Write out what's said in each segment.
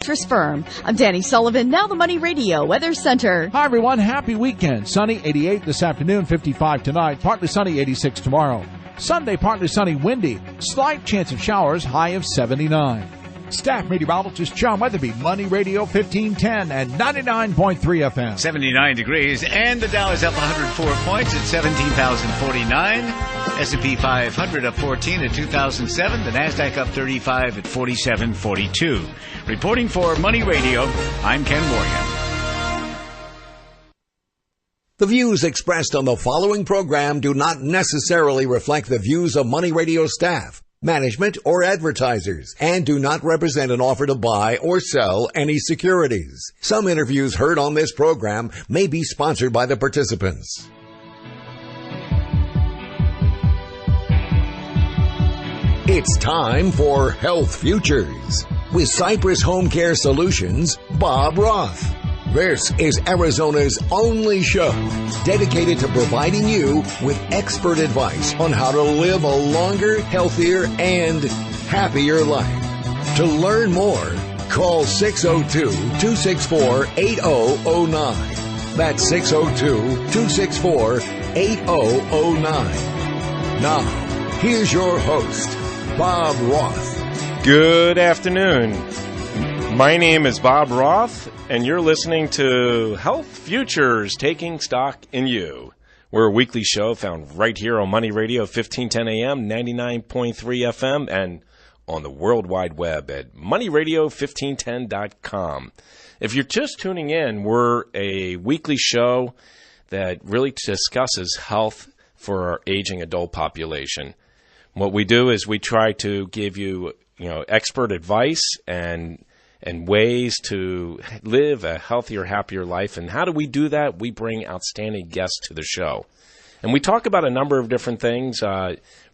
Mattress Firm. I'm Danny Sullivan, now the Money Radio Weather Center. Hi, everyone. Happy weekend. Sunny, 88 this afternoon, 55 tonight. Partly sunny, 86 tomorrow. Sunday, partly sunny, windy. Slight chance of showers, high of 79. Staff meteorologist John Weatherby, Money Radio 1510 and 99.3 FM. 79 degrees, and the Dow is up 104 points at 17,049. S&P 500 up 14 at 2007. The Nasdaq up 35 at 4742. Reporting for Money Radio, I'm Ken Morgan. The views expressed on the following program do not necessarily reflect the views of Money Radio staff, management, or advertisers, and do not represent an offer to buy or sell any securities. Some interviews heard on this program may be sponsored by the participants. It's time for Health Futures with Cypress Home Care Solutions, Bob Roth. This is Arizona's only show dedicated to providing you with expert advice on how to live a longer, healthier, and happier life. To learn more, call 602-264-8009. That's 602-264-8009. Now, here's your host, Bob Roth. Good afternoon. My name is Bob Roth, and you're listening to Health Futures, Taking Stock in You. We're a weekly show found right here on Money Radio, 1510 AM, 99.3 FM, and on the World Wide Web at moneyradio1510.com. If you're just tuning in, we're a weekly show that really discusses health for our aging adult population. What we do is we try to give you, expert advice and ways to live a healthier, happier life. And how do we do that? We bring outstanding guests to the show. And we talk about a number of different things,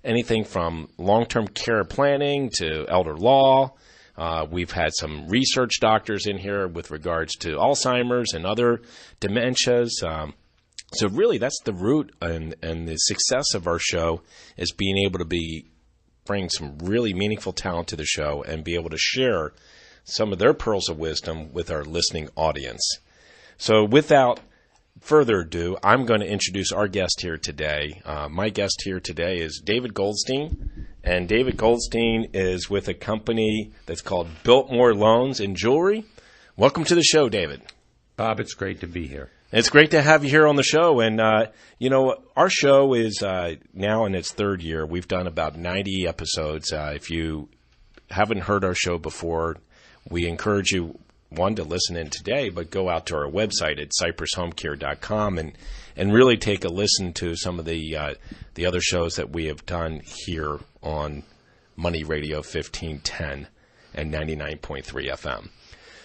anything from long-term care planning to elder law. We've had some research doctors in here with regards to Alzheimer's and other dementias. So really, that's the root and the success of our show is being able to bring some really meaningful talent to the show and be able to share some of their pearls of wisdom with our listening audience. So without further ado, I'm going to introduce our guest here today. My guest here today is David Goldstein, and David Goldstein is with a company that's called Biltmore Loans and Jewelry. Welcome to the show, David. Bob, it's great to be here. It's great to have you here on the show. And, our show is now in its third year. We've done about 90 episodes. If you haven't heard our show before, we encourage you, one, to listen in today, but go out to our website at cypresshomecare.com and really take a listen to some of the other shows that we have done here on Money Radio 1510 and 99.3 FM.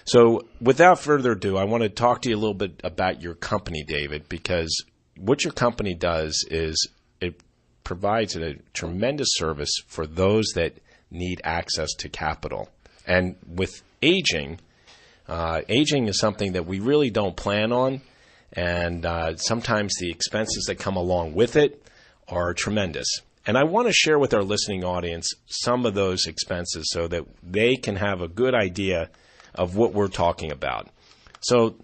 So without further ado, I want to talk to you a little bit about your company, David, because what your company does is it provides a tremendous service for those that need access to capital. And with aging is something that we really don't plan on, and sometimes the expenses that come along with it are tremendous. And I want to share with our listening audience some of those expenses so that they can have a good idea of what we're talking about. So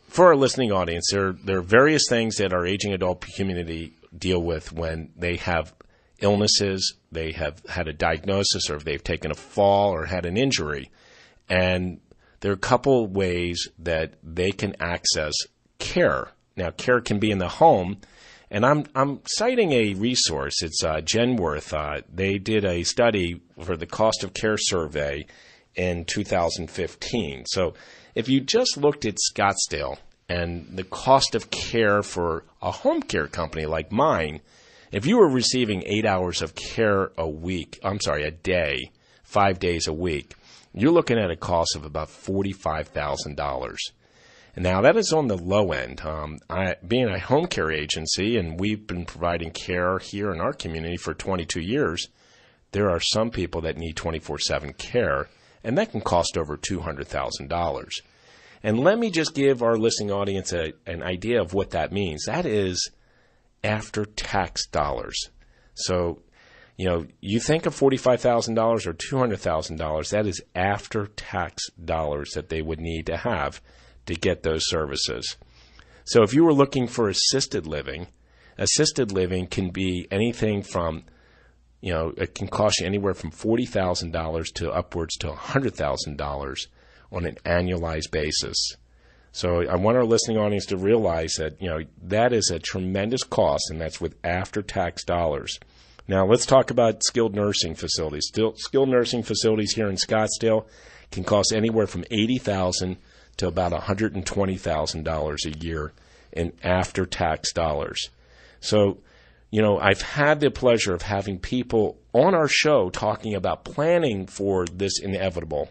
for our listening audience, there are various things that our aging adult community deal with when they have illnesses, they have had a diagnosis, or if they've taken a fall or had an injury. And there are a couple ways that they can access care. Now, care can be in the home, and I'm citing a resource. It's Genworth. They did a study for the cost of care survey in 2015. So if you just looked at Scottsdale and the cost of care for a home care company like mine, if you were receiving 8 hours of care a day, 5 days a week, you're looking at a cost of about $45,000. And now that is on the low end. Being a home care agency, and we've been providing care here in our community for 22 years, there are some people that need 24/7 care, and that can cost over $200,000. And let me just give our listening audience an idea of what that means. That is after tax dollars. So, You think of $45,000 or $200,000, that is after-tax dollars that they would need to have to get those services. So if you were looking for assisted living can be anything from, it can cost you anywhere from $40,000 to upwards to $100,000 on an annualized basis. So I want our listening audience to realize that, that is a tremendous cost, and that's with after-tax dollars. Now, let's talk about skilled nursing facilities. Skilled nursing facilities here in Scottsdale can cost anywhere from $80,000 to about $120,000 a year in after-tax dollars. So, I've had the pleasure of having people on our show talking about planning for this inevitable.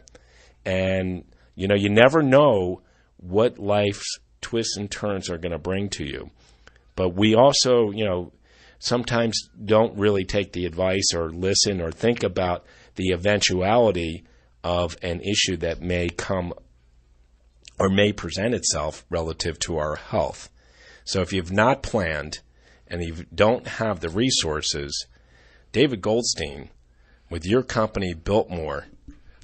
And, you never know what life's twists and turns are going to bring to you. But we also, sometimes don't really take the advice or listen or think about the eventuality of an issue that may come or may present itself relative to our health. So if you've not planned and you don't have the resources, David Goldstein, with your company Biltmore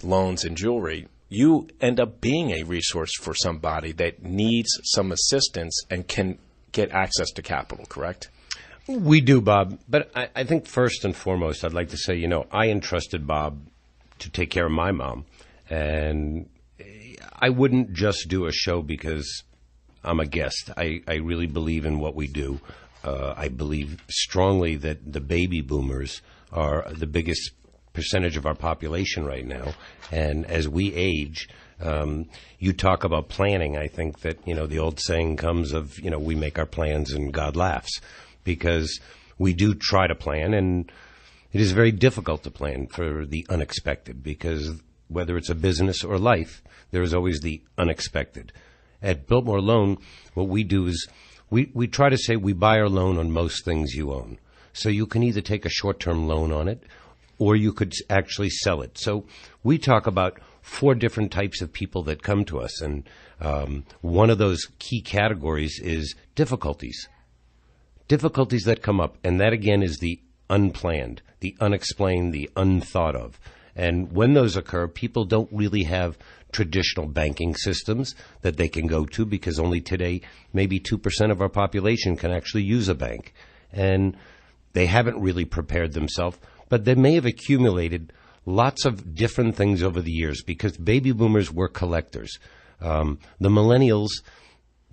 Loans and Jewelry, you end up being a resource for somebody that needs some assistance and can get access to capital, correct? We do, Bob. But I think first and foremost, I'd like to say, I entrusted Bob to take care of my mom. And I wouldn't just do a show because I'm a guest. I really believe in what we do. I believe strongly that the baby boomers are the biggest percentage of our population right now. And as we age, you talk about planning. I think that, the old saying comes of, we make our plans and God laughs. Because we do try to plan, and it is very difficult to plan for the unexpected, because whether it's a business or life, there is always the unexpected. At Biltmore Loan, what we do is we try to say we buy our loan on most things you own. So you can either take a short-term loan on it, or you could actually sell it. So we talk about 4 different types of people that come to us, and one of those key categories is difficulties. Difficulties that come up, and that again is the unplanned, the unexplained, the unthought of. And when those occur, people don't really have traditional banking systems that they can go to, because only today maybe 2% of our population can actually use a bank. And they haven't really prepared themselves, but they may have accumulated lots of different things over the years, because baby boomers were collectors. The millennials,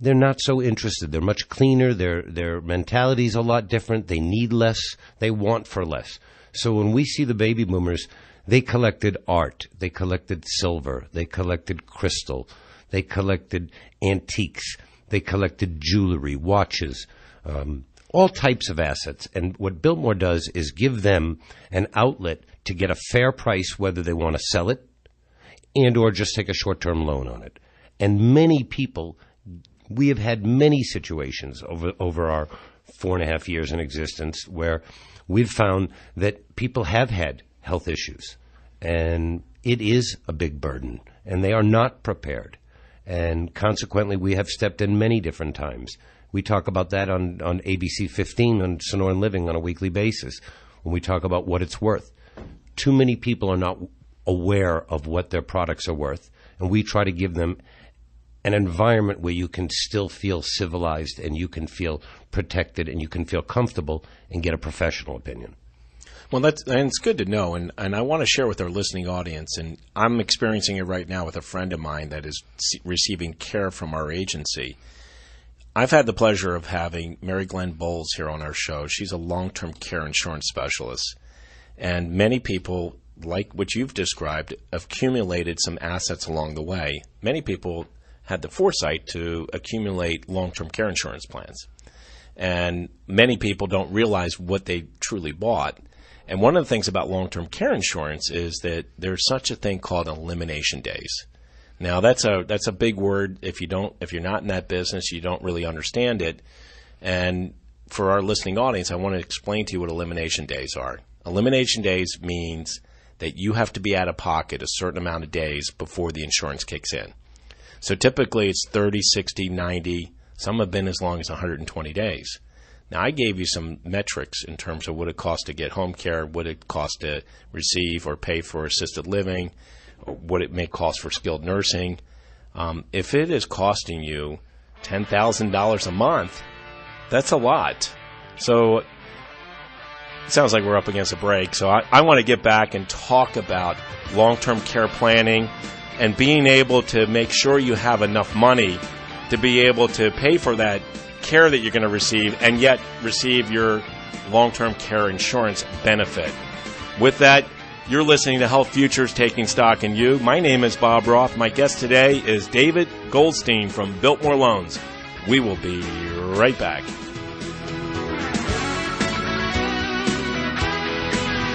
they're not so interested. They're much cleaner. Their mentality is a lot different. They need less. They want for less. So when we see the baby boomers, they collected art. They collected silver. They collected crystal. They collected antiques. They collected jewelry, watches, all types of assets. And what Biltmore does is give them an outlet to get a fair price, whether they want to sell it and or just take a short-term loan on it. And many people, we have had many situations over our 4.5 years in existence where we've found that people have had health issues, and it is a big burden, and they are not prepared. And consequently, we have stepped in many different times. We talk about that on ABC 15 on Sonoran Living on a weekly basis when we talk about what it's worth. Too many people are not aware of what their products are worth, and we try to give them an environment where you can still feel civilized and you can feel protected and you can feel comfortable and get a professional opinion. Well, and it's good to know, and I want to share with our listening audience, and I'm experiencing it right now with a friend of mine that is receiving care from our agency. I've had the pleasure of having Mary Glenn Bowles here on our show. She's a long-term care insurance specialist, and many people, like what you've described, accumulated some assets along the way. Many people had the foresight to accumulate long-term care insurance plans. And many people don't realize what they truly bought. And one of the things about long-term care insurance is that there's such a thing called elimination days. Now that's a big word. If you're not in that business, you don't really understand it. And for our listening audience, I want to explain to you what elimination days are. Elimination days means that you have to be out of pocket a certain amount of days before the insurance kicks in. So typically it's 30, 60, 90. Some have been as long as 120 days. Now, I gave you some metrics in terms of what it costs to get home care, what it costs to receive or pay for assisted living, or what it may cost for skilled nursing. If it is costing you $10,000 a month, that's a lot. So it sounds like we're up against a break. So I want to get back and talk about long-term care planning and being able to make sure you have enough money to be able to pay for that care that you're going to receive and yet receive your long-term care insurance benefit. With that, you're listening to Health Futures Taking Stock in You. My name is Bob Roth. My guest today is David Goldstein from Biltmore Loans. We will be right back.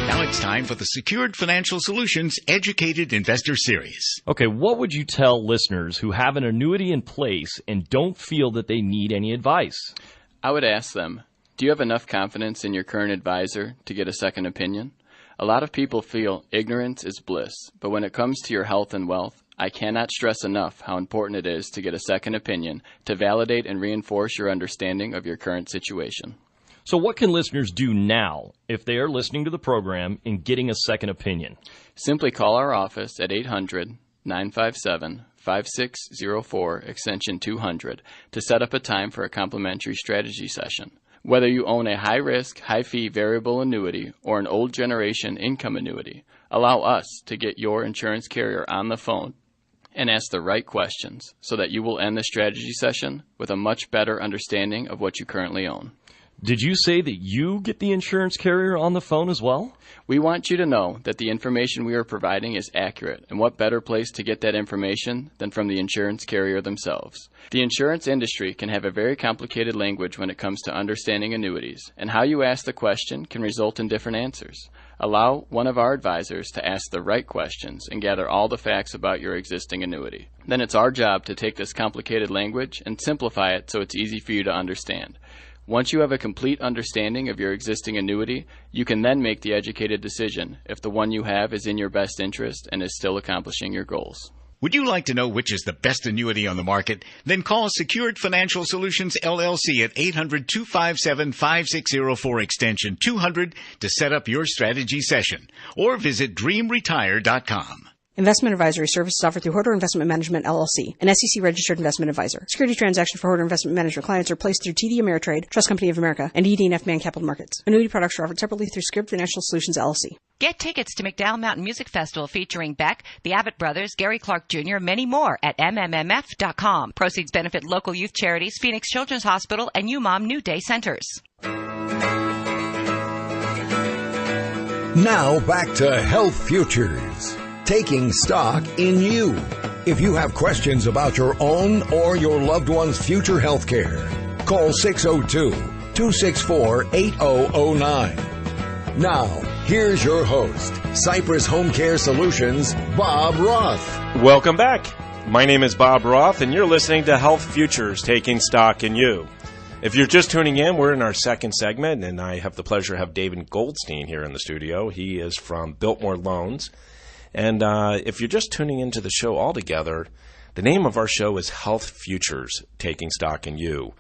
Now it's time for the Secured Financial Solutions Educated Investor Series. Okay, what would you tell listeners who have an annuity in place and don't feel that they need any advice? I would ask them, do you have enough confidence in your current advisor to get a second opinion? A lot of people feel ignorance is bliss, but when it comes to your health and wealth, I cannot stress enough how important it is to get a second opinion to validate and reinforce your understanding of your current situation. So what can listeners do now if they are listening to the program and getting a second opinion? Simply call our office at 800-957-5604, extension 200, to set up a time for a complimentary strategy session. Whether you own a high-risk, high-fee variable annuity or an old-generation income annuity, allow us to get your insurance carrier on the phone and ask the right questions so that you will end the strategy session with a much better understanding of what you currently own. Did you say that you get the insurance carrier on the phone as well? We want you to know that the information we are providing is accurate, and what better place to get that information than from the insurance carrier themselves. The insurance industry can have a very complicated language when it comes to understanding annuities, and how you ask the question can result in different answers. Allow one of our advisors to ask the right questions and gather all the facts about your existing annuity. Then it's our job to take this complicated language and simplify it so it's easy for you to understand. Once you have a complete understanding of your existing annuity, you can then make the educated decision if the one you have is in your best interest and is still accomplishing your goals. Would you like to know which is the best annuity on the market? Then call Secured Financial Solutions, LLC at 800-257-5604, extension 200 to set up your strategy session. Or visit dreamretire.com. Investment advisory services offered through Horder Investment Management, LLC, an SEC-registered investment advisor. Security transactions for Horder Investment Management clients are placed through TD Ameritrade, Trust Company of America, and ED&F Man Capital Markets. Annuity products are offered separately through Secured Financial Solutions, LLC. Get tickets to McDowell Mountain Music Festival featuring Beck, the Abbott Brothers, Gary Clark Jr., and many more at MMMF.com. Proceeds benefit local youth charities, Phoenix Children's Hospital, and UMOM New Day Centers. Now back to Health Futures. Taking stock in you. If you have questions about your own or your loved one's future health care, call 602-264-8009. Now, here's your host, Cypress Home Care Solutions, Bob Roth. Welcome back. My name is Bob Roth, and you're listening to Health Futures Taking Stock in You. If you're just tuning in, we're in our second segment, and I have the pleasure to have David Goldstein here in the studio. He is from Biltmore Loans. And if you're just tuning into the show altogether, the name of our show is Health Futures, Taking Stock in You.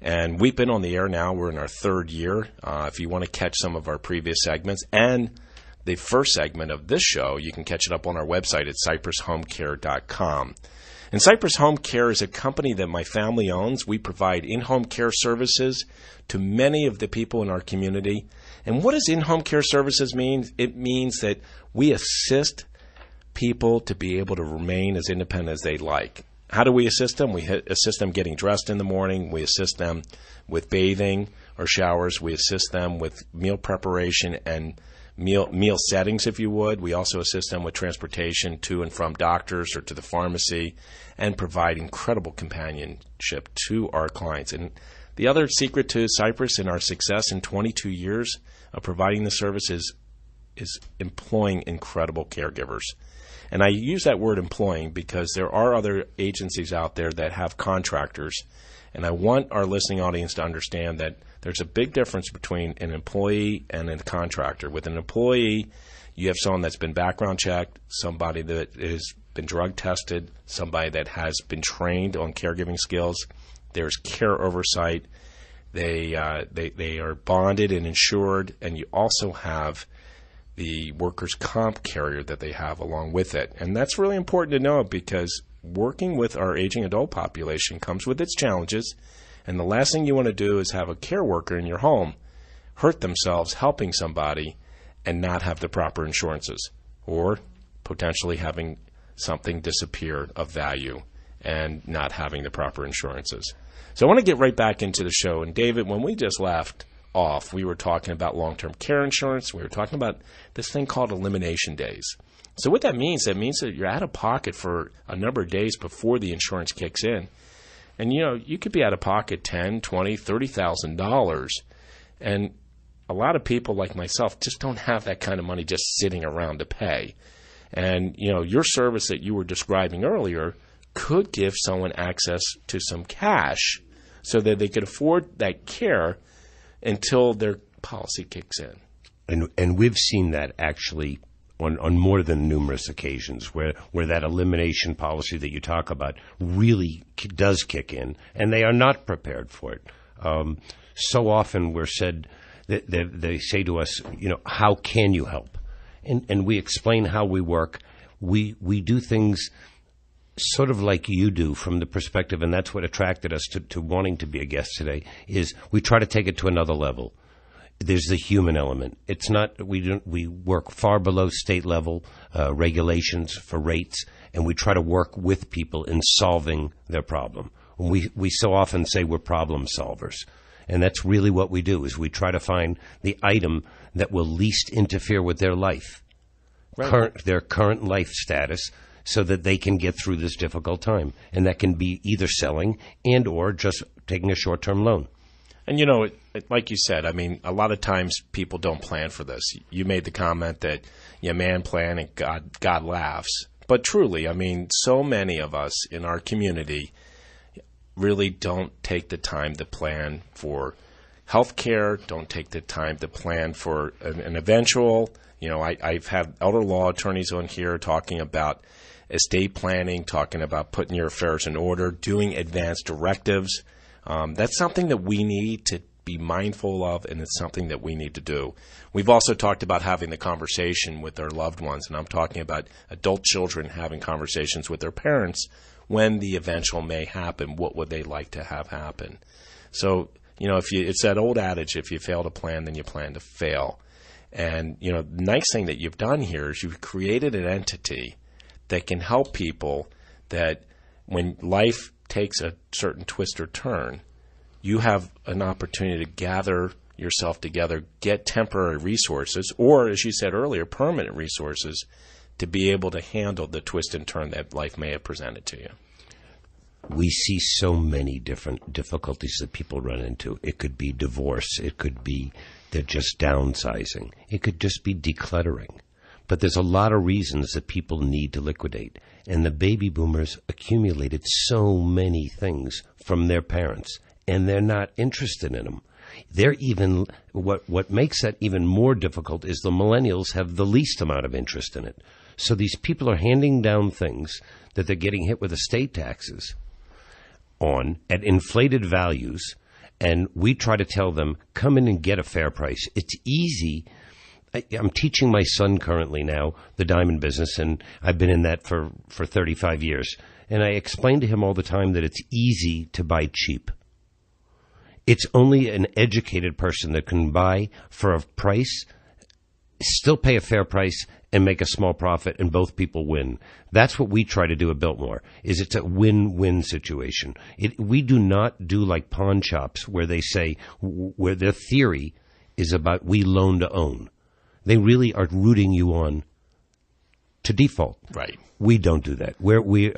And we've been on the air now. We're in our third year. If you want to catch some of our previous segments and the first segment of this show, you can catch it up on our website at cypresshomecare.com. And Cypress Home Care is a company that my family owns. We provide in-home care services to many of the people in our community. And what does in-home care services mean? It means that we assist people to be able to remain as independent as they like. How do we assist them? We assist them getting dressed in the morning. We assist them with bathing or showers. We assist them with meal preparation and meal settings, if you would. We also assist them with transportation to and from doctors or to the pharmacy and provide incredible companionship to our clients. And the other secret to Cypress and our success in 22 years of providing the service is employing incredible caregivers. And I use that word employing because there are other agencies out there that have contractors. And I want our listening audience to understand that there's a big difference between an employee and a contractor. With an employee, you have someone that's been background checked, somebody that has been drug tested, somebody that has been trained on caregiving skills. There's care oversight. They are bonded and insured, and you also have the workers' comp carrier that they have along with it. And that's really important to know, because working with our aging adult population comes with its challenges, and the last thing you want to do is have a care worker in your home hurt themselves helping somebody and not have the proper insurances, or potentially having something disappear of value and not having the proper insurances. So I want to get right back into the show. And David, when we just left off, we were talking about long-term care insurance. We were talking about this thing called elimination days. So what that means that you're out of pocket for a number of days before the insurance kicks in. And, you could be out of pocket $10,000, $20,000, $30,000. And a lot of people like myself just don't have that kind of money just sitting around to pay. And, your service that you were describing earlier could give someone access to some cash so that they could afford that care until their policy kicks in. And we've seen that actually on more than numerous occasions where that elimination policy that you talk about really does kick in, and they are not prepared for it. So often we're said that they say to us, how can you help? And we explain how we work. We do things sort of like you do from the perspective, and that's what attracted us to wanting to be a guest today, is we try to take it to another level. There's the human element. It's not, we work far below state level regulations for rates, and we try to work with people in solving their problem. We so often say we're problem solvers. And that's really what we do, is we try to find the item that will least interfere with their life, Right. Their current life status, so that they can get through this difficult time. And that can be either selling and or just taking a short-term loan. And, like you said, a lot of times people don't plan for this. You made the comment that man plan and God laughs. But truly, so many of us in our community really don't take the time to plan for health care, don't take the time to plan for an eventual. I've had elder law attorneys on here talking about estate planning, talking about putting your affairs in order, doing advance directives. That's something that we need to be mindful of, and it's something that we need to do. We've also talked about having the conversation with their loved ones, and I'm talking about adult children having conversations with their parents when the eventual may happen. What would they like to have happen? So, it's that old adage, if you fail to plan, then you plan to fail. And, the nice thing that you've done here is you've created an entity that can help people, that when life takes a certain twist or turn, you have an opportunity to gather yourself together, get temporary resources, or, as you said earlier, permanent resources, to be able to handle the twist and turn that life may have presented to you. We see so many different difficulties that people run into. It could be divorce. It could be they're just downsizing. It could just be decluttering. But there's a lot of reasons that people need to liquidate. And the baby boomers accumulated so many things from their parents, and they're not interested in them. They're even, what makes that even more difficult is the millennials have the least amount of interest in it. So these people are handing down things that they're getting hit with estate taxes on at inflated values, and we try to tell them, come in and get a fair price. It's easy. I'm teaching my son currently now the diamond business, and I've been in that for 35 years. And I explain to him all the time that it's easy to buy cheap. It's only an educated person that can buy for a price, still pay a fair price, and make a small profit, and both people win. That's what we try to do at Biltmore, is it's a win-win situation. We do not do like pawn shops where they say, where their theory is about we loan to own. They really are rooting you on to default. Right. We don't do that.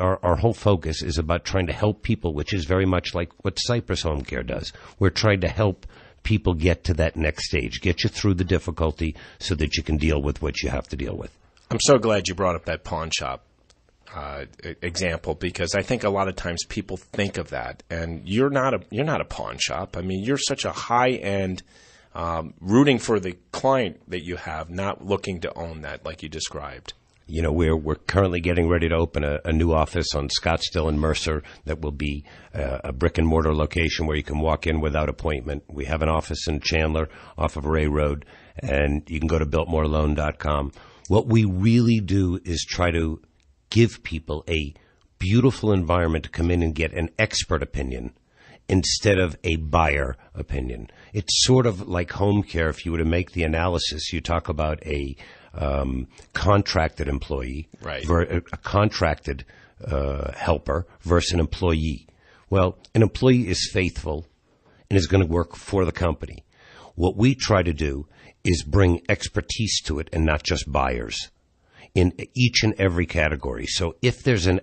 Our whole focus is about trying to help people, which is very much like what Cypress Home Care does. We're trying to help people get to that next stage, get you through the difficulty so that you can deal with what you have to deal with. I'm so glad you brought up that pawn shop example, because I think a lot of times people think of that, and you're not a pawn shop. You're such a high-end rooting for the client that you have, not looking to own that like you described. We're currently getting ready to open a new office on Scottsdale and Mercer that will be a brick-and-mortar location where you can walk in without appointment. We have an office in Chandler off of Ray Road, and you can go to BuiltMoreLoan.com. What we really do is try to give people a beautiful environment to come in and get an expert opinion instead of a buyer opinion. It's sort of like home care. If you were to make the analysis, you talk about a contracted employee, right, a contracted helper versus an employee. Well, an employee is faithful and is going to work for the company. What we try to do is bring expertise to it and not just buyers in each and every category. So if there's an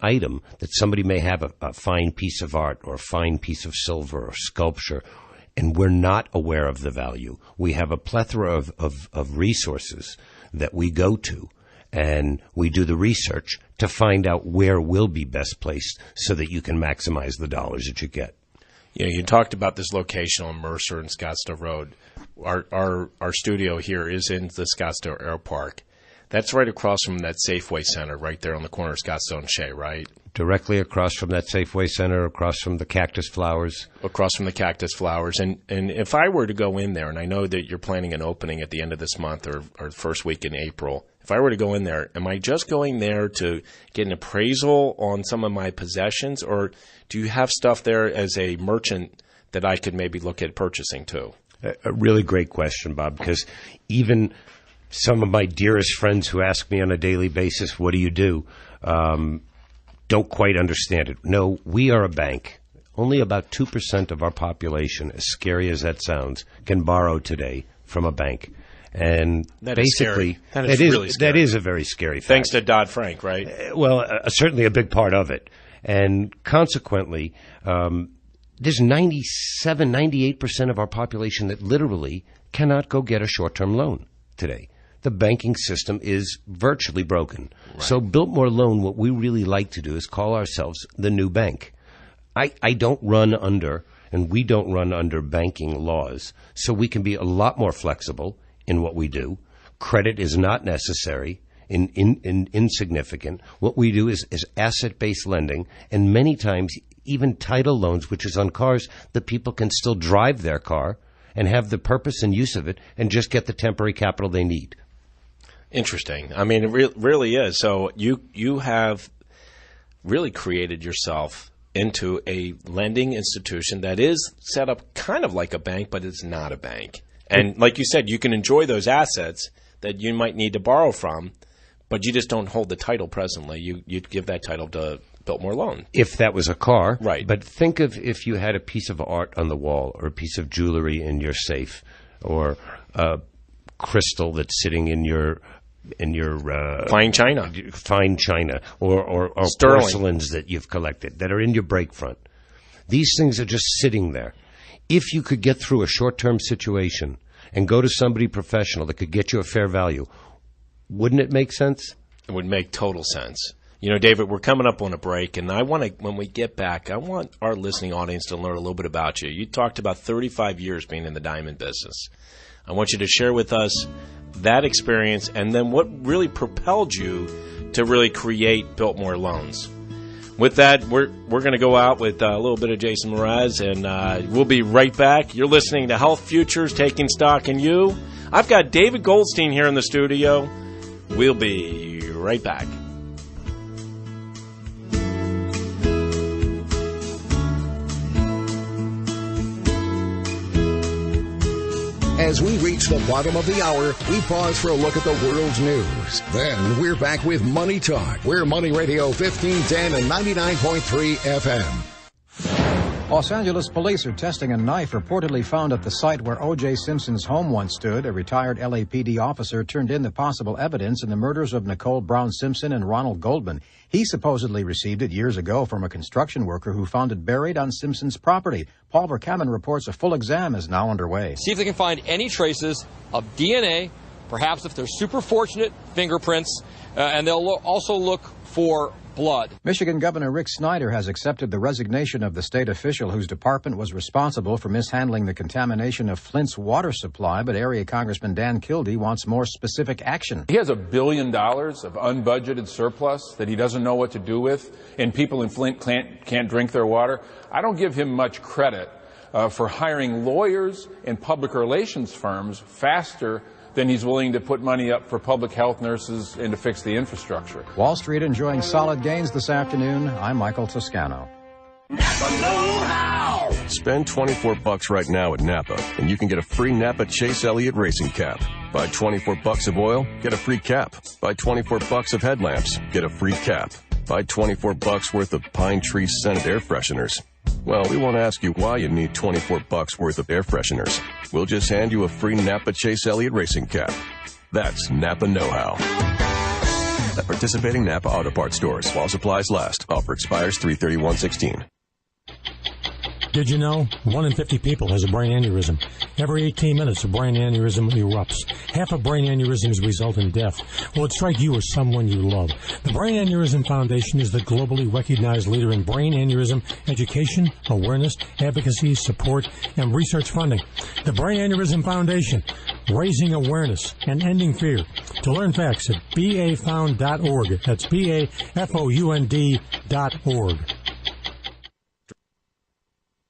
item that somebody may have a fine piece of art or a fine piece of silver or sculpture, and we're not aware of the value, we have a plethora of resources that we go to, and we do the research to find out where will be best placed so that you can maximize the dollars that you get. You talked about this location on Mercer and Scottsdale Road. Our studio here is in the Scottsdale Air Park. That's right across from that Safeway Center, right there on the corner of Scottsdale and Shea, right? Directly across from that Safeway Center, across from the Cactus Flowers. Across from the Cactus Flowers. And if I were to go in there, and I know that you're planning an opening at the end of this month or first week in April, if I were to go in there, am I just going there to get an appraisal on some of my possessions, or do you have stuff there as a merchant that I could maybe look at purchasing too? A really great question, Bob, because even some of my dearest friends who ask me on a daily basis, what do you do, don't quite understand it. No, we are a bank. Only about 2% of our population, as scary as that sounds, can borrow today from a bank. And that basically, is really scary. That is a very scary fact. Thanks to Dodd-Frank, right? Well, certainly a big part of it. And consequently, there's 97, 98% of our population that literally cannot go get a short-term loan today. The banking system is virtually broken. Right. So Biltmore Loan, what we really like to do is call ourselves the new bank. I don't run under, and we don't run under banking laws, so we can be a lot more flexible in what we do. Credit is not necessary, insignificant. What we do is asset-based lending, and many times even title loans, which is on cars that people can still drive their car and have the purpose and use of it and just get the temporary capital they need. Interesting. I mean, it really is. So you have really created yourself into a lending institution that is set up kind of like a bank, but it's not a bank. And like you said, you can enjoy those assets that you might need to borrow from, but you just don't hold the title presently. You'd give that title to Biltmore Loan. If that was a car. Right. But think of if you had a piece of art on the wall or a piece of jewelry in your safe or a crystal that's sitting in your fine china or porcelains that you've collected that are in your break front. These things are just sitting there. If you could get through a short-term situation and go to somebody professional that could get you a fair value, wouldn't it make sense? It would make total sense. You know, David, we're coming up on a break, and when we get back, I want our listening audience to learn a little bit about you. You talked about 35 years being in the diamond business. I want you to share with us that experience and then what really propelled you to really create Biltmore Loans. With that, we're going to go out with a little bit of Jason Mraz, and we'll be right back. You're listening to Health Futures, Taking Stock in You. I've got David Goldstein here in the studio. We'll be right back. As we reach the bottom of the hour, we pause for a look at the world's news. Then we're back with Money Talk. We're Money Radio 1510 and 99.3 FM. Los Angeles police are testing a knife reportedly found at the site where O.J. Simpson's home once stood. A retired LAPD officer turned in the possible evidence in the murders of Nicole Brown Simpson and Ronald Goldman. He supposedly received it years ago from a construction worker who found it buried on Simpson's property. Paul Verkaman reports a full exam is now underway. See if they can find any traces of DNA, perhaps if they're super fortunate, fingerprints, and they'll also look for blood. Michigan Governor Rick Snyder has accepted the resignation of the state official whose department was responsible for mishandling the contamination of Flint's water supply, but area Congressman Dan Kildee wants more specific action. He has $1 billion of unbudgeted surplus that he doesn't know what to do with, and people in Flint can't drink their water. I don't give him much credit for hiring lawyers and public relations firms faster than he's willing to put money up for public health nurses and to fix the infrastructure. Wall Street enjoying solid gains this afternoon. I'm Michael Toscano. Spend $24 right now at Napa, and you can get a free Napa Chase Elliott racing cap. Buy $24 of oil, get a free cap. Buy $24 of headlamps, get a free cap. Buy $24 worth of Pine Tree scented air fresheners. Well, we won't ask you why you need $24 worth of air fresheners. We'll just hand you a free Napa Chase Elliott racing cap. That's Napa know-how. At participating Napa Auto Parts stores while supplies last. Offer expires 3/31/16. Did you know 1 in 50 people has a brain aneurysm? Every 18 minutes, a brain aneurysm erupts. Half of brain aneurysms result in death. Will it strike you or someone you love? The Brain Aneurysm Foundation is the globally recognized leader in brain aneurysm education, awareness, advocacy, support, and research funding. The Brain Aneurysm Foundation, raising awareness and ending fear. To learn facts at bafound.org. That's bafound.org.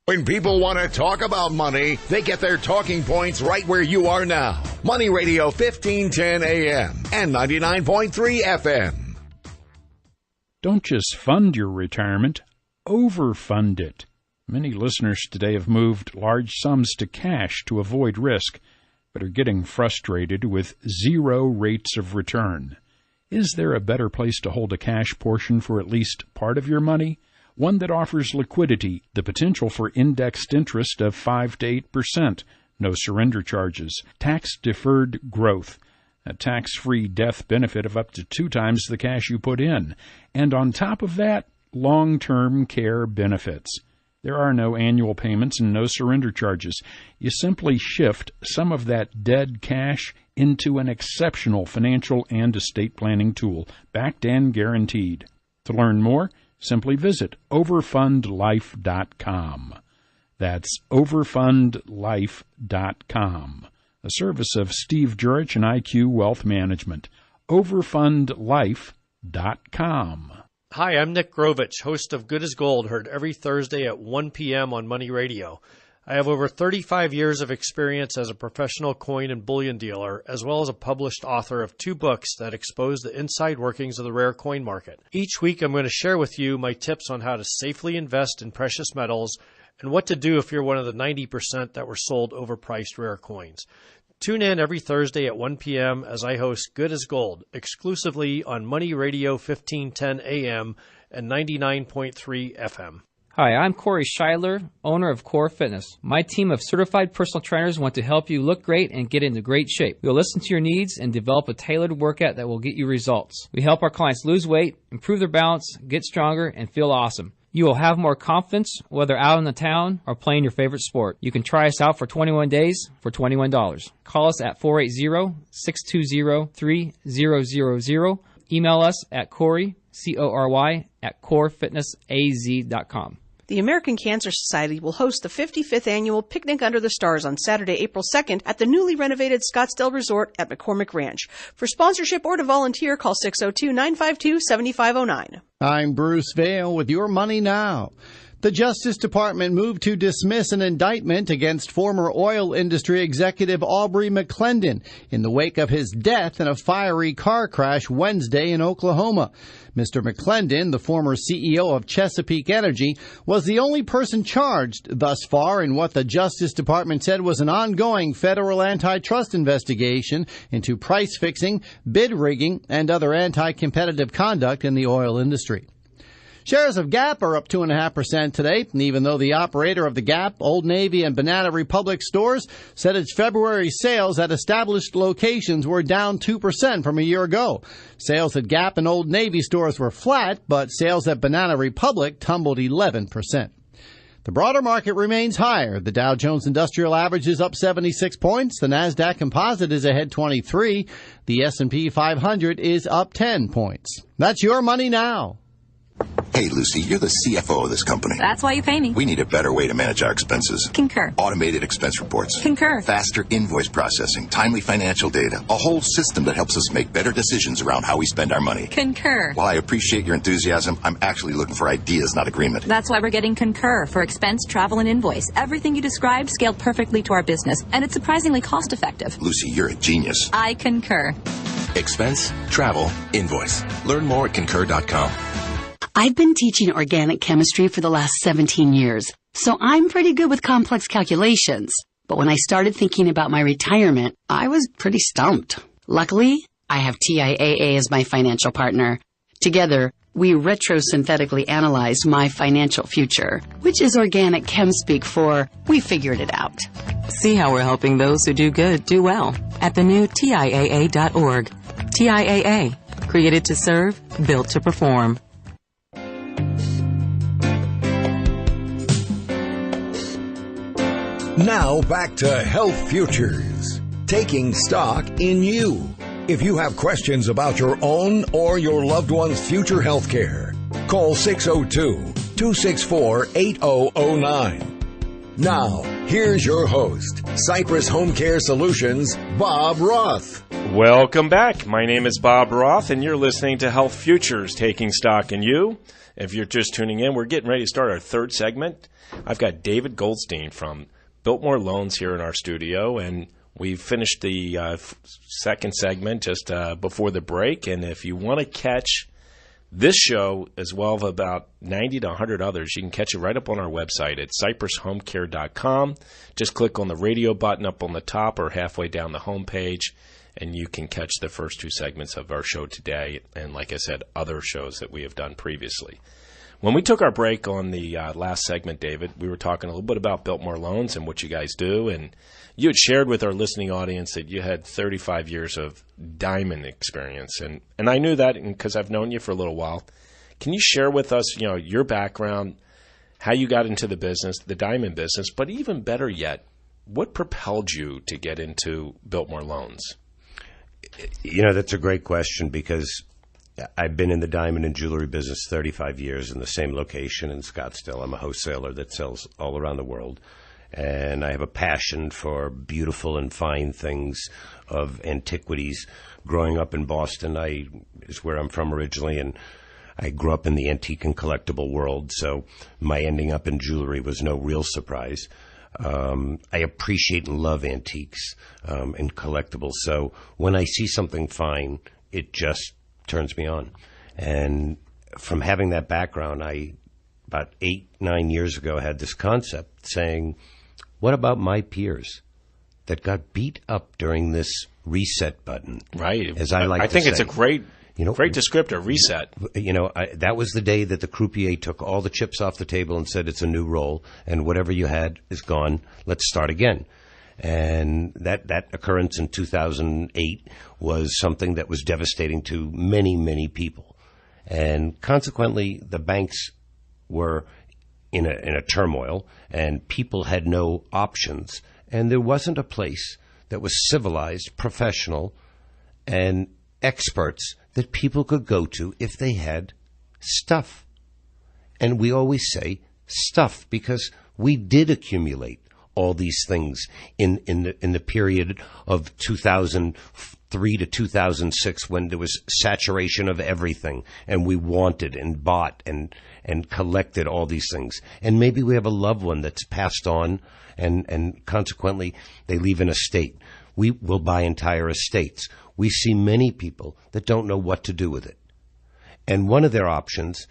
When people want to talk about money, they get their talking points right where you are now. Money Radio 1510 AM and 99.3 FM. Don't just fund your retirement, overfund it. Many listeners today have moved large sums to cash to avoid risk, but are getting frustrated with 0 rates of return. Is there a better place to hold a cash portion for at least part of your money? One that offers liquidity, the potential for indexed interest of 5 to 8%, no surrender charges, tax-deferred growth, a tax-free death benefit of up to 2 times the cash you put in, and on top of that, long-term care benefits. There are no annual payments and no surrender charges. You simply shift some of that dead cash into an exceptional financial and estate planning tool, backed and guaranteed. To learn more, simply visit overfundlife.com. That's overfundlife.com, a service of Steve Jurich and IQ Wealth Management. Overfundlife.com. Hi, I'm Nick Grovich, host of Good as Gold, heard every Thursday at 1 p.m. on Money Radio. I have over 35 years of experience as a professional coin and bullion dealer, as well as a published author of 2 books that expose the inside workings of the rare coin market. Each week, I'm going to share with you my tips on how to safely invest in precious metals and what to do if you're one of the 90% that were sold overpriced rare coins. Tune in every Thursday at 1 p.m. as I host Good as Gold, exclusively on Money Radio 1510 AM and 99.3 FM. Hi, I'm Corey Schuyler, owner of Core Fitness. My team of certified personal trainers want to help you look great and get into great shape. We'll listen to your needs and develop a tailored workout that will get you results. We help our clients lose weight, improve their balance, get stronger, and feel awesome. You will have more confidence whether out in the town or playing your favorite sport. You can try us out for 21 days for $21. Call us at 480-620-3000. Email us at Corey, C-O-R-Y, at corefitnessaz.com. The American Cancer Society will host the 55th annual Picnic Under the Stars on Saturday, April 2nd at the newly renovated Scottsdale Resort at McCormick Ranch. For sponsorship or to volunteer, call 602-952-7509. I'm Bruce Vail with Your Money Now. The Justice Department moved to dismiss an indictment against former oil industry executive Aubrey McClendon in the wake of his death in a fiery car crash Wednesday in Oklahoma. Mr. McClendon, the former CEO of Chesapeake Energy, was the only person charged thus far in what the Justice Department said was an ongoing federal antitrust investigation into price fixing, bid rigging, and other anti-competitive conduct in the oil industry. Shares of Gap are up 2.5% today, and even though the operator of the Gap, Old Navy, and Banana Republic stores said its February sales at established locations were down 2% from a year ago. Sales at Gap and Old Navy stores were flat, but sales at Banana Republic tumbled 11%. The broader market remains higher. The Dow Jones Industrial Average is up 76 points. The Nasdaq Composite is ahead 23. The S&P 500 is up 10 points. That's Your Money Now. Hey, Lucy, you're the CFO of this company. That's why you pay me. We need a better way to manage our expenses. Concur. Automated expense reports. Concur. Faster invoice processing, timely financial data, a whole system that helps us make better decisions around how we spend our money. Concur. While I appreciate your enthusiasm, I'm actually looking for ideas, not agreement. That's why we're getting Concur for expense, travel, and invoice. Everything you described scaled perfectly to our business, and it's surprisingly cost-effective. Lucy, you're a genius. I concur. Expense, travel, invoice. Learn more at concur.com. I've been teaching organic chemistry for the last 17 years, so I'm pretty good with complex calculations. But when I started thinking about my retirement, I was pretty stumped. Luckily, I have TIAA as my financial partner. Together, we retrosynthetically analyzed my financial future, which is organic chem speak for we figured it out. See how we're helping those who do good do well at the new TIAA.org. TIAA, created to serve, built to perform. Now back to Health Futures, taking stock in you. If you have questions about your own or your loved one's future health care, call 602-264-8009. Now, here's your host, Cypress Home Care Solutions, Bob Roth. Welcome back. My name is Bob Roth, and you're listening to Health Futures, taking stock in you. If you're just tuning in, we're getting ready to start our third segment. I've got David Goldstein from Biltmore Loans here in our studio, and we finished the second segment just before the break. And if you want to catch this show, as well as about 90 to 100 others, you can catch it right up on our website at cypresshomecare.com. Just click on the radio button up on the top or halfway down the homepage, and you can catch the first two segments of our show today, and like I said, other shows that we have done previously. When we took our break on the last segment, David, we were talking a little bit about Biltmore Loans and what you guys do, and you had shared with our listening audience that you had 35 years of diamond experience, and I knew that because I've known you for a little while. Can you share with us, your background, how you got into the business, the diamond business, but even better yet, what propelled you to get into Biltmore Loans? That's a great question because I've been in the diamond and jewelry business 35 years in the same location in Scottsdale. I'm a wholesaler that sells all around the world. And I have a passion for beautiful and fine things of antiquities. Growing up in Boston, is where I'm from originally, and I grew up in the antique and collectible world, so my ending up in jewelry was no real surprise. I appreciate and love antiques and collectibles, so when I see something fine, it just turns me on. And from having that background, about 8-9 years ago, had this concept saying, what about my peers that got beat up during this reset button? Right. As I like to say. I think it's a great descriptor, reset. That was the day that the croupier took all the chips off the table and said it's a new roll, and whatever you had is gone. Let's start again. And that occurrence in 2008 was something that was devastating to many, many people. And consequently, the banks were in a turmoil, and people had no options. And there wasn't a place that was civilized, professional, and experts that people could go to if they had stuff. And we always say stuff because we did accumulate all these things in the period of 2003 to 2006 when there was saturation of everything, and we wanted and bought and collected all these things. And maybe we have a loved one that's passed on, and consequently they leave an estate. We will buy entire estates. We see many people that don't know what to do with it. And one of their options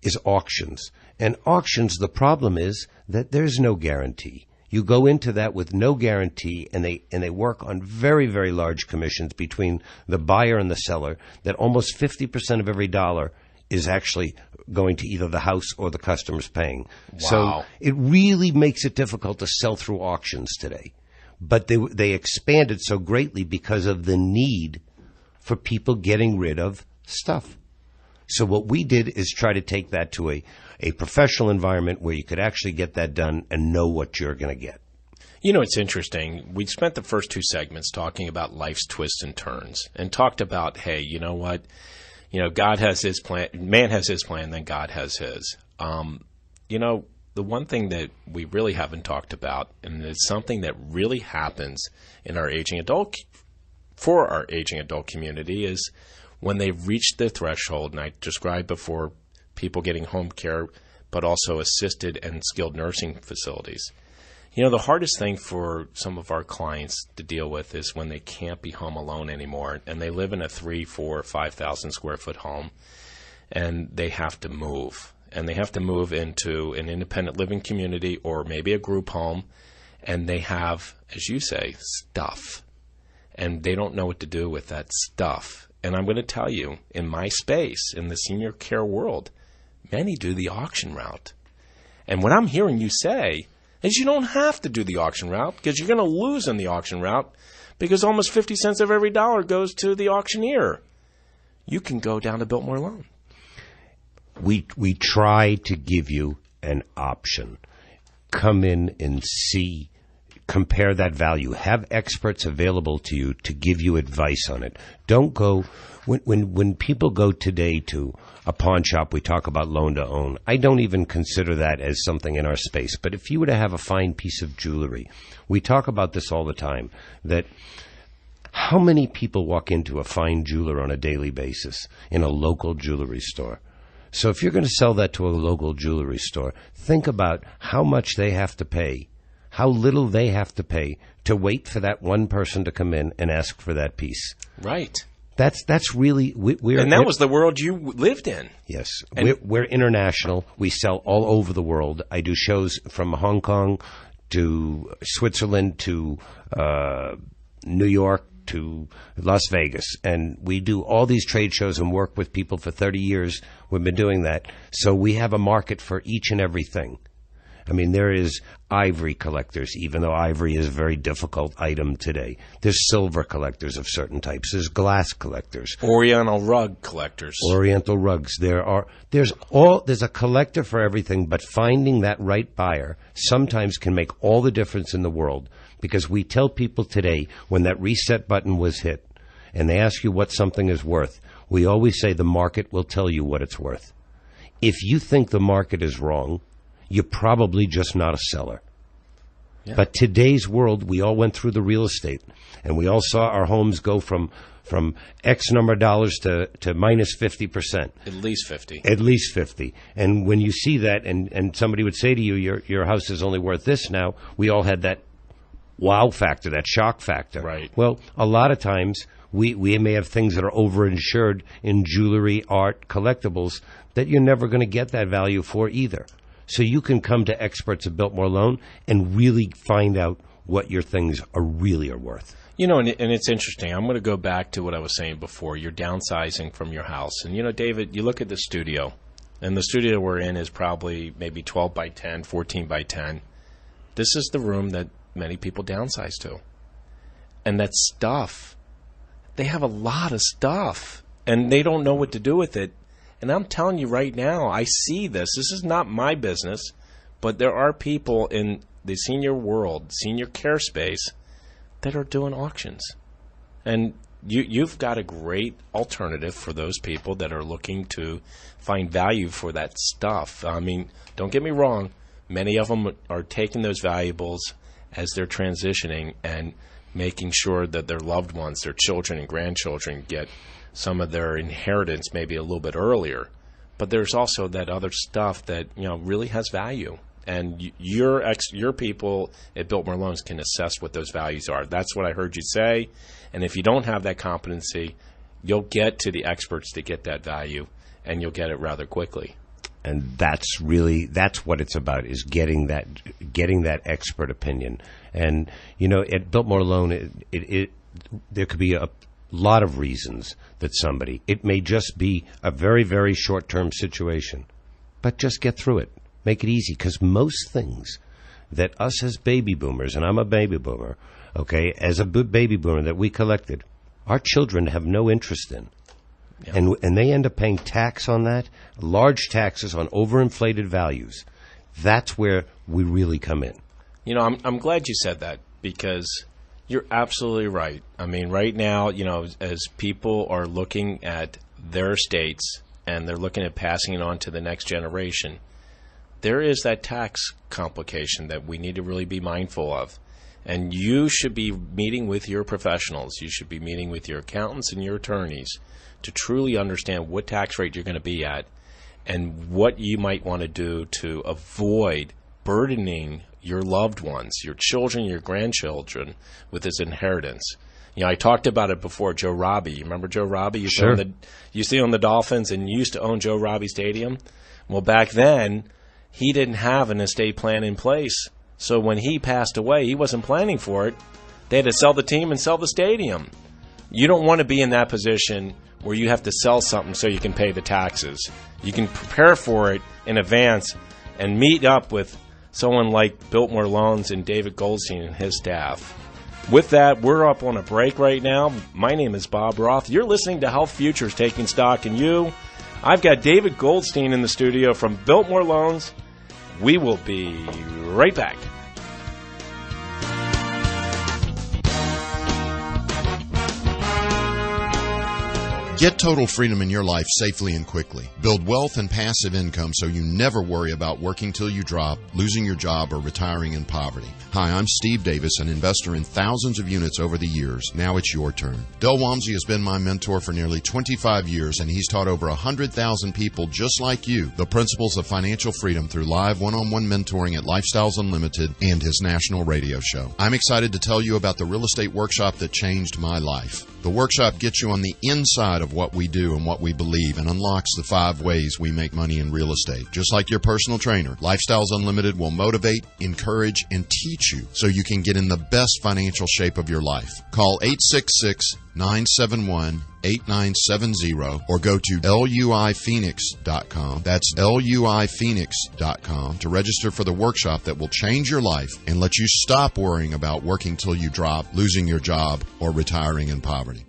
is auctions. And auctions, the problem is that there's no guarantee. You go into that with no guarantee, and they work on very, very large commissions between the buyer and the seller, that almost 50% of every dollar is actually going to either the house or the customer's paying. Wow. So it really makes it difficult to sell through auctions today. But they expanded so greatly because of the need for people getting rid of stuff. So what we did is try to take that to a professional environment where you could actually get that done and know what you're going to get. It's interesting. We spent the first two segments talking about life's twists and turns and talked about, hey, you know what? God has his plan, man has his plan, then God has his. The one thing that we really haven't talked about, and it's something that really happens in our aging adult, for our aging adult community, is when they've reached the threshold, and I described before people getting home care, but also assisted and skilled nursing facilities. The hardest thing for some of our clients to deal with is when they can't be home alone anymore, and they live in a 3,000, 4,000, 5,000 square foot home, and they have to move. And they have to move into an independent living community or maybe a group home, and they have, as you say, stuff. And they don't know what to do with that stuff. And I'm going to tell you, in my space, in the senior care world, many do the auction route. And what I'm hearing you say is you don't have to do the auction route because you're going to lose in the auction route because almost 50 cents of every dollar goes to the auctioneer. You can go down to Biltmore Loan. We try to give you an option. Come in and see, compare that value. Have experts available to you to give you advice on it. Don't go, when people go today to a pawn shop, we talk about loan to own. I don't even consider that as something in our space. But if you were to have a fine piece of jewelry, we talk about this all the time, that how many people walk into a fine jeweler on a daily basis in a local jewelry store? So if you're going to sell that to a local jewelry store, think about how much they have to pay, how little they have to pay to wait for that one person to come in and ask for that piece. Right. That's really... that was the world you lived in. Yes. We're international. We sell all over the world. I do shows from Hong Kong to Switzerland to New York to Las Vegas, and we do all these trade shows and work with people for 30 years. We've been doing that. So we have a market for each and everything. I mean, there is ivory collectors, even though ivory is a very difficult item today. There's silver collectors of certain types. There's glass collectors. Oriental rug collectors. Oriental rugs. There's a collector for everything, but finding that right buyer sometimes can make all the difference in the world, because we tell people today, when that reset button was hit and they ask you what something is worth, we always say the market will tell you what it's worth. If you think the market is wrong, you're probably just not a seller. Yeah. But today's world, we all went through the real estate, and we all saw our homes go from X number of dollars to minus 50%. At least 50. At least 50. And when you see that, and somebody would say to you, your house is only worth this now, we all had that wow factor, that shock factor. Right. Well, a lot of times, we may have things that are overinsured in jewelry, art, collectibles, that you're never going to get that value for either. So you can come to experts at Biltmore Loan and really find out what your things are worth. And it's interesting. I'm going to go back to what I was saying before. You're downsizing from your house. And, David, you look at the studio, and the studio we're in is probably maybe 12 by 10, 14 by 10. This is the room that many people downsize to. And that stuff, they have a lot of stuff, and they don't know what to do with it. And I'm telling you right now, I see this. This is not my business, but there are people in the senior world, senior care space, that are doing auctions. And you've got a great alternative for those people that are looking to find value for that stuff. I mean, don't get me wrong. Many of them are taking those valuables as they're transitioning and making sure that their loved ones, their children and grandchildren, get some of their inheritance maybe a little bit earlier. But there's also that other stuff that really has value, and your people at Biltmore Loans can assess what those values are. That's what I heard you say. And if you don't have that competency, you'll get to the experts to get that value, and you'll get it rather quickly. And that's what it's about, is getting that expert opinion. And at Biltmore Loan, there could be a lot of reasons that it may just be a very, very short-term situation, but just get through it. Make it easy, because most things that us as baby boomers, and I'm a baby boomer, okay, as a baby boomer that we collected, our children have no interest in. Yeah. And they end up paying tax on that, large taxes on overinflated values. That's where we really come in. I'm glad you said that, because you're absolutely right. I mean, right now, as people are looking at their estates and they're looking at passing it on to the next generation, there is that tax complication that we need to really be mindful of. And you should be meeting with your professionals. You should be meeting with your accountants and your attorneys to truly understand what tax rate you're going to be at and what you might want to do to avoid burdening your loved ones, your children, your grandchildren, with this inheritance. You know, I talked about it before, Joe Robbie. You remember Joe Robbie? You Sure. see on the Dolphins, and you used to own Joe Robbie Stadium. Well, back then, he didn't have an estate plan in place. So when he passed away, he wasn't planning for it. They had to sell the team and sell the stadium. You don't want to be in that position where you have to sell something so you can pay the taxes. You can prepare for it in advance and meet up with someone like Biltmore Loans and David Goldstein and his staff. With that, we're up on a break right now. My name is Bob Roth. You're listening to Health Futures, Taking Stock in You. I've got David Goldstein in the studio from Biltmore Loans. We will be right back. Get total freedom in your life safely and quickly. Build wealth and passive income so you never worry about working till you drop, losing your job, or retiring in poverty. Hi, I'm Steve Davis, an investor in thousands of units over the years. Now it's your turn. Del Walmsley has been my mentor for nearly 25 years, and he's taught over 100,000 people just like you the principles of financial freedom through live one-on-one mentoring at Lifestyles Unlimited and his national radio show. I'm excited to tell you about the real estate workshop that changed my life. The workshop gets you on the inside of what we do and what we believe and unlocks the 5 ways we make money in real estate. Just like your personal trainer, Lifestyles Unlimited will motivate, encourage, and teach you so you can get in the best financial shape of your life. Call 866-971-8970 or go to luiphoenix.com. That's luiphoenix.com to register for the workshop that will change your life and let you stop worrying about working till you drop, losing your job, or retiring in poverty.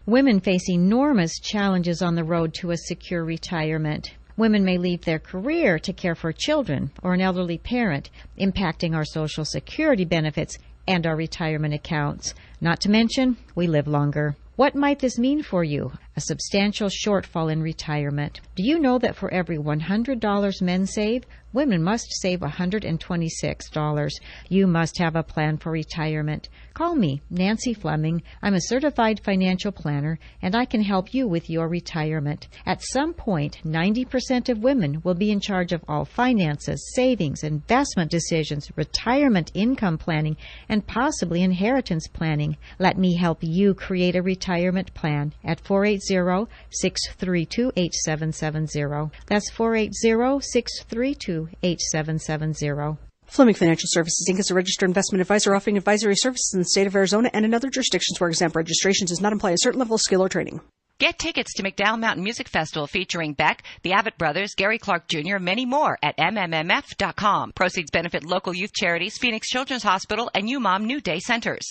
Women face enormous challenges on the road to a secure retirement. Women may leave their career to care for children or an elderly parent, impacting our Social Security benefits and our retirement accounts. Not to mention, we live longer. What might this mean for you? A substantial shortfall in retirement. Do you know that for every $100 men save, women must save $126? You must have a plan for retirement. Call me, Nancy Fleming. I'm a certified financial planner, and I can help you with your retirement. At some point, 90% of women will be in charge of all finances, savings, investment decisions, retirement income planning, and possibly inheritance planning. Let me help you create a retirement plan at 480-632-8770. That's 480-632-8770. Fleming Financial Services, Inc. is a registered investment advisor offering advisory services in the state of Arizona and in other jurisdictions where exempt registrations does not imply a certain level of skill or training. Get tickets to McDowell Mountain Music Festival featuring Beck, the Abbott Brothers, Gary Clark Jr., many more at MMMF.com. Proceeds benefit local youth charities, Phoenix Children's Hospital, and UMOM New Day Centers.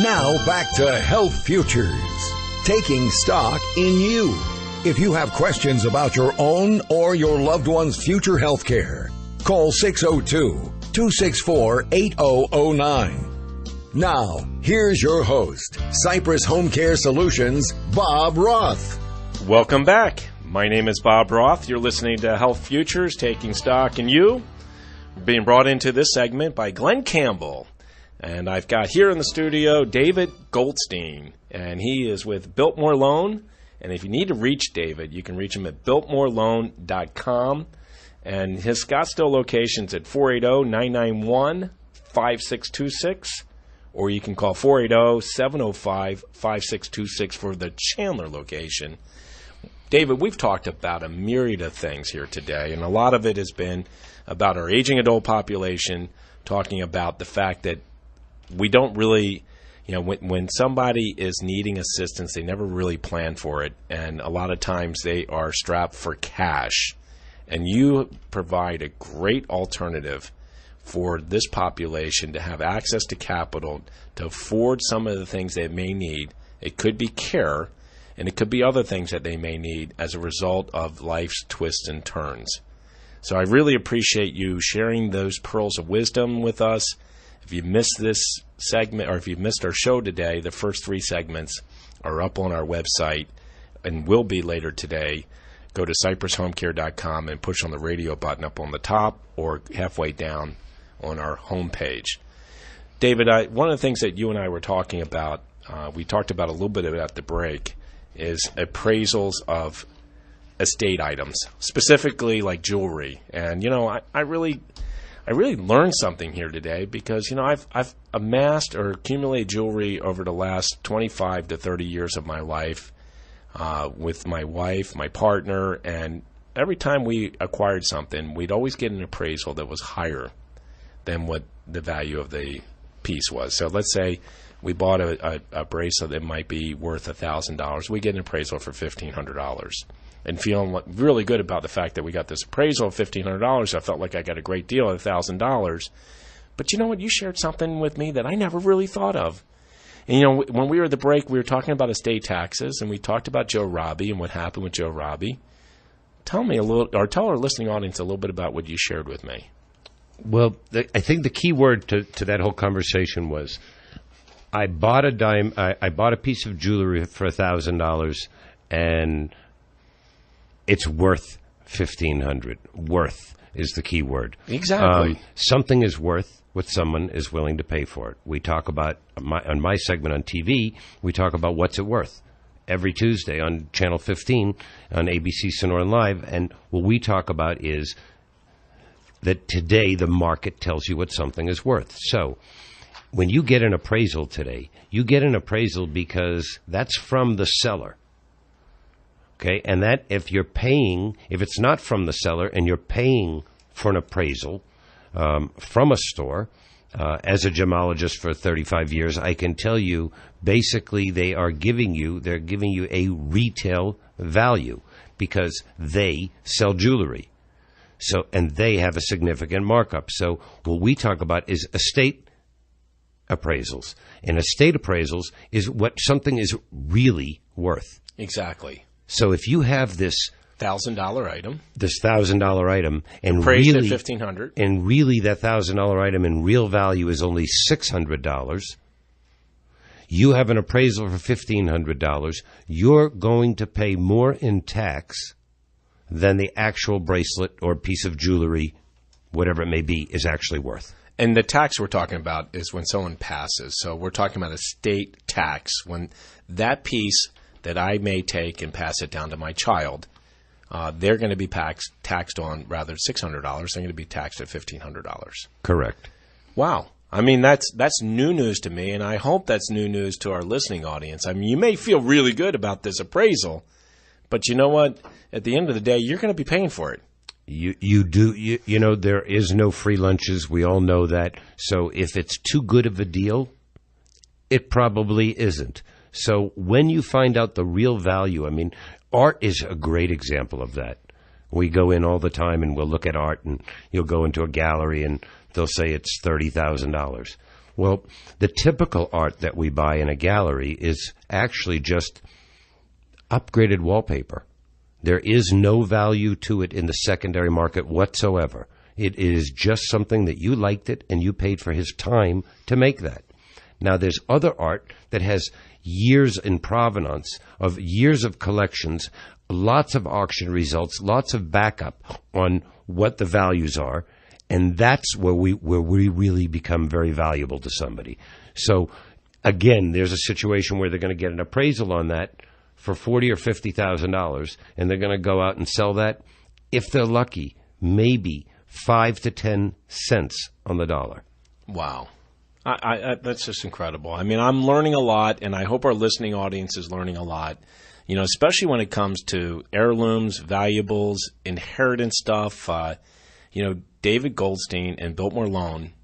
Now back to Health Futures, taking stock in you. If you have questions about your own or your loved one's future health care, call 602-264-8009. Now, here's your host, Cypress Home Care Solutions, Bob Roth. Welcome back. My name is Bob Roth. You're listening to Health Futures, Taking Stock in You. We're being brought into this segment by Glenn Campbell. And I've got here in the studio David Goldstein, and he is with Biltmore Loan. And if you need to reach David, you can reach him at biltmoreloan.com. And his Scottsdale location's at 480-991-5626. Or you can call 480-705-5626 for the Chandler location. David, we've talked about a myriad of things here today, and a lot of it has been about our aging adult population, talking about the fact that we don't really, when somebody is needing assistance, they never really plan for it, and a lot of times they are strapped for cash. And you provide a great alternative for this population to have access to capital to afford some of the things they may need. It could be care, and it could be other things that they may need as a result of life's twists and turns. So I really appreciate you sharing those pearls of wisdom with us. If you missed this segment, or if you've missed our show today, the first 3 segments are up on our website and will be later today. Go to cypresshomecare.com and push on the radio button up on the top or halfway down on our homepage. David, one of the things that you and I were talking about, we talked about a little bit about the break, is appraisals of estate items, specifically like jewelry. And, I really learned something here today because, I've amassed or accumulated jewelry over the last 25 to 30 years of my life with my wife, my partner, and every time we acquired something, we'd always get an appraisal that was higher than what the value of the piece was. So let's say we bought a bracelet that might be worth $1,000. We get an appraisal for $1,500. And feeling really good about the fact that we got this appraisal of $1,500, I felt like I got a great deal at $1,000. But you know what? You shared something with me that I never really thought of. And, when we were at the break, we were talking about estate taxes, and we talked about Joe Robbie and what happened with Joe Robbie. Tell me a little, or tell our listening audience a little bit about what you shared with me. Well, I think the key word to that whole conversation was I bought a piece of jewelry for $1,000, and it's worth $1,500. Worth is the key word. Exactly. Something is worth what someone is willing to pay for it. We talk about, on my segment on TV, we talk about what's it worth every Tuesday on Channel 15 on ABC Sonoran Live, and what we talk about is that today the market tells you what something is worth. So when you get an appraisal today, you get an appraisal because that's from the seller. Okay, and that if it's not from the seller and you're paying for an appraisal from a store, as a gemologist for 35 years, I can tell you basically they're giving you a retail value because they sell jewelry. So, and they have a significant markup. So what we talk about is estate appraisals. And estate appraisals is what something is really worth. Exactly. So if you have this $1,000 item, and appraised really at $1,500, and really that $1,000 item in real value is only $600, you have an appraisal for $1,500, you're going to pay more in tax than the actual bracelet or piece of jewelry, whatever it may be, is actually worth. And the tax we're talking about is when someone passes. So we're talking about estate tax, when that piece that I may take and pass it down to my child, they're going to be taxed on, rather than $600, they're going to be taxed at $1,500. Correct. Wow. I mean, that's new news to me, and I hope that's new news to our listening audience. I mean, you may feel really good about this appraisal, but you know what? At the end of the day, you're going to be paying for it. You do. There is no free lunches. We all know that. So if it's too good of a deal, it probably isn't. So when you find out the real value, I mean, art is a great example of that. We go in all the time and we'll look at art, and you'll go into a gallery and they'll say it's $30,000. Well, the typical art that we buy in a gallery is actually just upgraded wallpaper. There is no value to it in the secondary market whatsoever. It is just something that you liked it and you paid for his time to make that. Now, there's other art that has years in provenance of years of collections, lots of auction results, lots of backup on what the values are, and that's where we really become very valuable to somebody. So, again, there's a situation where they're going to get an appraisal on that for $40,000 or $50,000, and they're going to go out and sell that, if they're lucky, maybe 5 to 10 cents on the dollar. Wow. That's just incredible. I mean, I'm learning a lot, and I hope our listening audience is learning a lot, especially when it comes to heirlooms, valuables, inheritance stuff. David Goldstein and Biltmore Loan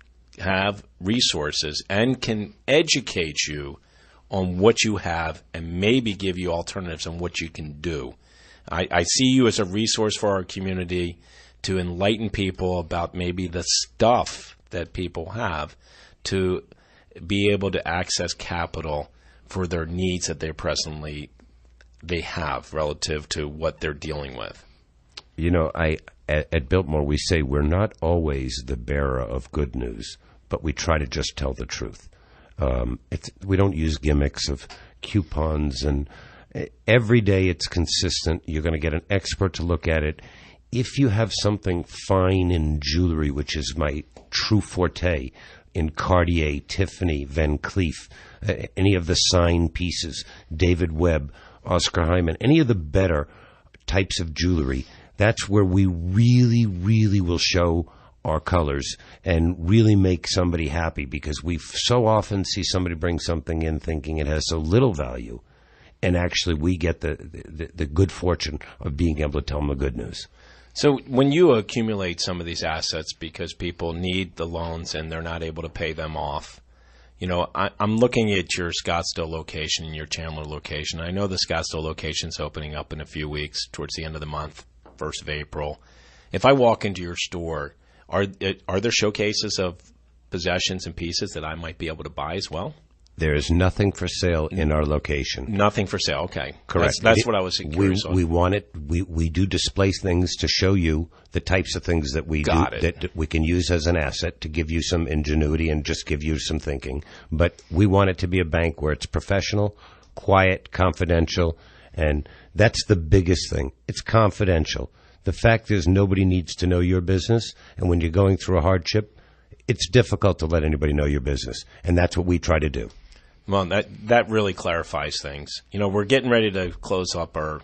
have resources and can educate you on what you have and maybe give you alternatives on what you can do. I see you as a resource for our community to enlighten people about maybe the stuff that people have to be able to access capital for their needs that they have relative to what they're dealing with. At Biltmore, we say we're not always the bearer of good news, but we try to just tell the truth. We don't use gimmicks of coupons, and every day it's consistent. You're going to get an expert to look at it. If you have something fine in jewelry, which is my true forte, in Cartier, Tiffany, Van Cleef, any of the sign pieces, David Webb, Oscar Hyman, any of the better types of jewelry, that's where we really, really will show our colors and really make somebody happy, because we so often see somebody bring something in thinking it has so little value, and actually we get the good fortune of being able to tell them the good news. So when you accumulate some of these assets because people need the loans and they're not able to pay them off, you know, I'm looking at your Scottsdale location and your Chandler location. I know the Scottsdale location's opening up in a few weeks towards the end of the month, 1st of April. If I walk into your store, are there showcases of possessions and pieces that I might be able to buy as well? There is nothing for sale in our location. Nothing for sale. Okay, correct. That's what I was curious on. We want it. We do display things to show you the types of things that we do that we can use as an asset to give you some ingenuity and just give you some thinking. But we want it to be a bank where it's professional, quiet, confidential, and that's the biggest thing. It's confidential. The fact is, nobody needs to know your business, and when you're going through a hardship, it's difficult to let anybody know your business, and that's what we try to do. Well, that really clarifies things. You know, we're getting ready to close up our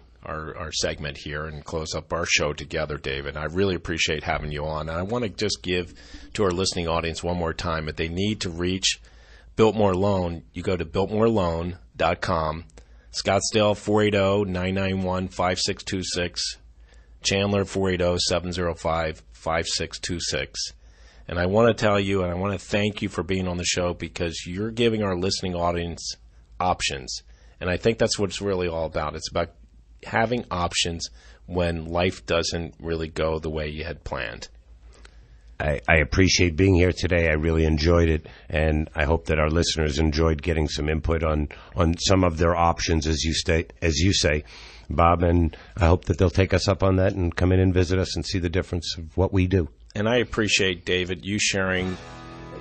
segment here and close up our show together, David. I really appreciate having you on. And I want to just give to our listening audience one more time, if they need to reach Biltmore Loan, you go to biltmoreloan.com, Scottsdale 480-991-5626, Chandler 480-705-5626. And I want to tell you, and I want to thank you for being on the show, because you're giving our listening audience options. And I think that's what it's really all about. It's about having options when life doesn't really go the way you had planned. I appreciate being here today. I really enjoyed it, and I hope that our listeners enjoyed getting some input on some of their options, as you say, Bob, and I hope that they'll take us up on that and come in and visit us and see the difference of what we do. And I appreciate, David, you sharing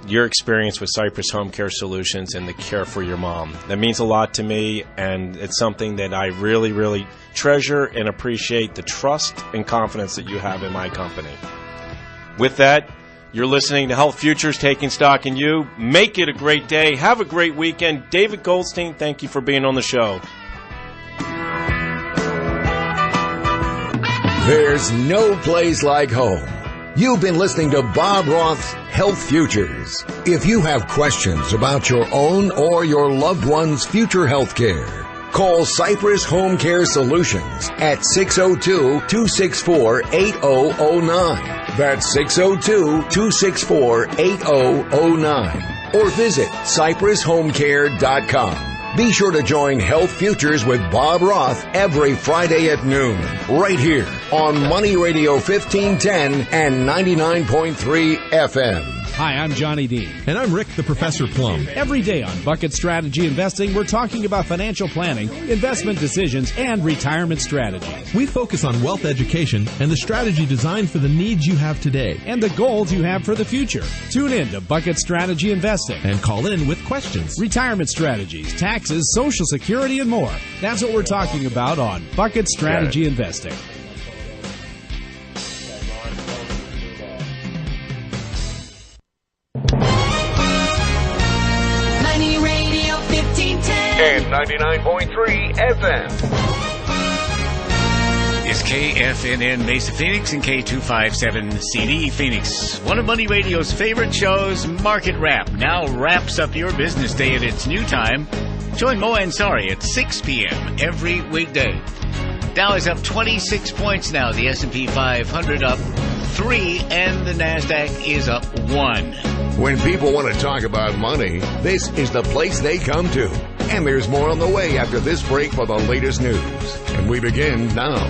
your experience with Cypress Home Care Solutions and the care for your mom. That means a lot to me, and it's something that I really, really treasure and appreciate, the trust and confidence that you have in my company. With that, you're listening to Health Futures, taking stock in you. Make it a great day. Have a great weekend. David Goldstein, thank you for being on the show. There's no place like home. You've been listening to Bob Roth's Health Futures. If you have questions about your own or your loved one's future health care, call Cypress Home Care Solutions at 602-264-8009. That's 602-264-8009. Or visit cypresshomecare.com. Be sure to join Health Futures with Bob Roth every Friday at noon, right here on Money Radio 1510 and 99.3 FM. Hi, I'm Johnny Dean. And I'm Rick the Professor Plum. Every day on Bucket Strategy Investing, we're talking about financial planning, investment decisions, and retirement strategy. We focus on wealth education and the strategy designed for the needs you have today and the goals you have for the future. Tune in to Bucket Strategy Investing and call in with questions. Retirement strategies, taxes, Social Security, and more. That's what we're talking about on Bucket Strategy Investing. And 99.3 FM. Is KFNN Mesa Phoenix and K257 CD Phoenix. One of Money Radio's favorite shows, Market Wrap, now wraps up your business day at its new time. Join Mo Ansari at 6 p.m. every weekday. Dow is up 26 points now. The S&P 500 up 3, and the NASDAQ is up 1. When people want to talk about money, this is the place they come to. And there's more on the way after this break for the latest news. And we begin now.